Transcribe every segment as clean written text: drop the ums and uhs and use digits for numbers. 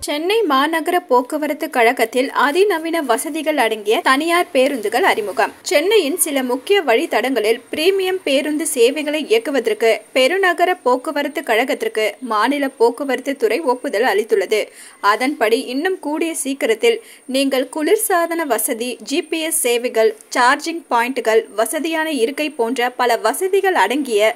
சென்னை மாநகர போக்குவரத்து கழகத்தில் அதிநவீன வசதிகள் அடங்கிய தனியார் பேருந்துகள் அறிமுகம். சென்னையின் சில முக்கிய வழித்தடங்களில் பிரீமியம் பேருந்து சேவைகளை இயக்குவதற்கு பெருநகர போக்குவரத்து கழகத்திற்கு மாநில போக்குவரத்து துறை ஒப்புதல் அளித்துள்ளது. அதன்படி இன்னும் கூடிய சீக்கிரத்தில் நீங்கள் குளிர்சாதன வசதி, GPS சேவைகள், சார்ஜிங் பாயிண்டுகள், வசதியான இருக்கை போன்ற பல வசதிகள் அடங்கிய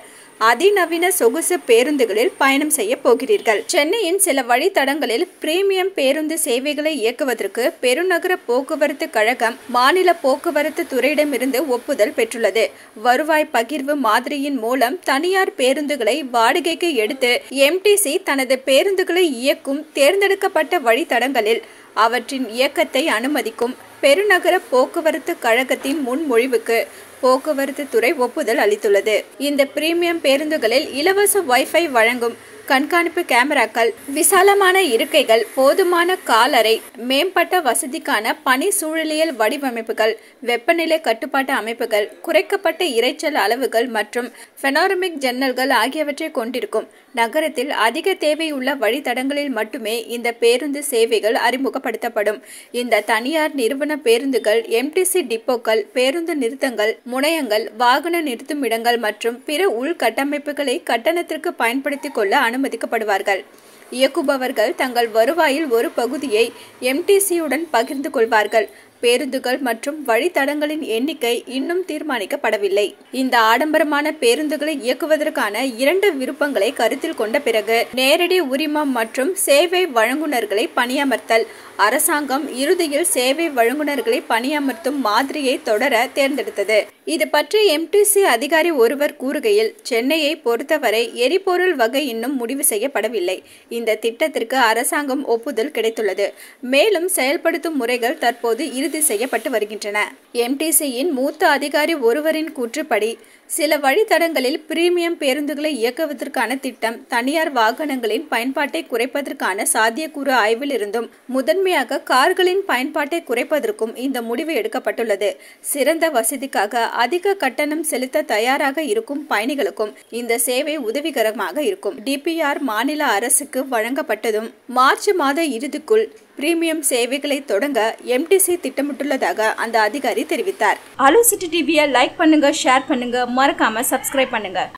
அதிநவீன சொகுசு பேருந்துகளில் பயணம் செய்ய போகிறீர்கள். சென்னையின் சில வழித்தடங்களில் பிரீமியம் பேருந்து சேவைகளை இயக்குவதற்கு பெருநகர போக்குவரத்து கழகம் மாநில போக்குவரத்து துறையிடமிருந்து ஒப்புதல் பெற்றுள்ளது. வருவாய் பகிர்வு மாதிரியின் மூலம் தனியார் பேருந்துகளை வாடகைக்கு எடுத்து MTC தனது பேருந்துகளை இயக்கும் தேர்ந்தெடுக்கப்பட்ட வழித்தடங்களில் அவற்றின் இயக்கத்தை அனுமதிக்கும் பெருநகர போக்குவரத்து கழகத்தின் முன்மொழிவுக்கு போக்குவரத்து துறை ஒப்புதல் அளித்துள்ளது. இந்த பிரீமியம் பேருந்துகளில் இலவச வைஃபை வழங்கும் கண்காணிப்பு கேமராக்கள், விசாலமான இருக்கைகள், போதுமான காலறை, மேம்பட்ட வசதிக்கான பணி சூழலியல் வடிவமைப்புகள், வெப்பநிலை கட்டுப்பாட்டு அமைப்புகள், குறைக்கப்பட்ட இரைச்சல் அளவுகள் மற்றும் பெனோரமிக் ஜன்னல்கள் ஆகியவற்றை கொண்டிருக்கும். நகரத்தில் அதிக தேவையுள்ள வழித்தடங்களில் மட்டுமே இந்த பேருந்து சேவைகள் அறிமுகப்படுத்தப்படும். இந்த தனியார் நிறுவன பேருந்துகள் MTC டிப்போக்கள், பேருந்து நிறுத்தங்கள், முனையங்கள், வாகன நிறுத்தும் இடங்கள் மற்றும் பிற உள்கட்டமைப்புகளை கட்டணத்திற்கு பயன்படுத்திக் கொள்ள அனுமதிக்கப்படுவார்கள். இயக்குபவர்கள் தங்கள் வருவாயில் ஒரு பகுதியை MTC-உடன் பகிர்ந்து கொள்வார்கள். பேருந்துகள் மற்றும் வழித்தடங்களின் எண்ணிக்கை இன்னும் தீர்மானிக்கப்படவில்லை. இந்த ஆடம்பரமான பேருந்துகளை இயக்குவதற்கான 2 விருப்பங்களை கருத்தில் கொண்ட பிறகு நேரடி உரிமம் மற்றும் சேவை வழங்குநர்களை பணியமர்த்தல். அரசாங்கம் இறுதியில் சேவை வழங்குநர்களை பணியமர்த்தும் மாதிரியை தொடர தேர்ந்தெடுத்தது. இது பற்றி MTC அதிகாரி ஒருவர் கூறுகையில், சென்னையை பொறுத்தவரை எரிபொருள் வகை இன்னும் முடிவு செய்யப்படவில்லை. இந்த திட்டத்திற்கு அரசாங்கம் ஒப்புதல் கிடைத்துள்ளது. மேலும் செயல்படுத்தும் முறைகள் தற்போது இறுதி செய்யப்பட்டு வருகின்றன. MTC-யின் மூத்த அதிகாரி ஒருவரின் கூற்றுப்படி, சில வழித்தடங்களில் பிரீமியம் பேருந்துகளை இயக்குவதற்கான திட்டம் தனியார் வாகனங்களின் பயன்பாட்டை குறைப்பதற்கான சாத்தியக்கூறு ஆய்வில் இருந்தும் முதன்மையாக கார்களின் பயன்பாட்டை குறைப்பதற்கும் இந்த முடிவு எடுக்கப்பட்டுள்ளது. சிறந்த வசதிக்காக அதிக கட்டணம் செலுத்த தயாராக இருக்கும் பயணிகளுக்கும் இந்த சேவை உதவிகரமாக இருக்கும். DPR மாநில அரசுக்கு வழங்கப்பட்டதும் மார்ச் மாத இறுதிக்குள் பிரீமியம் சேவைகளை தொடங்க MTC திட்டமிட்டுள்ளதாக அந்த அதிகாரி தெரிவித்தார். அலோ சிட்டி டிவியை லைக் பண்ணுங்க, ஷேர் பண்ணுங்க, மறக்காம சப்ஸ்கிரைப் பண்ணுங்க.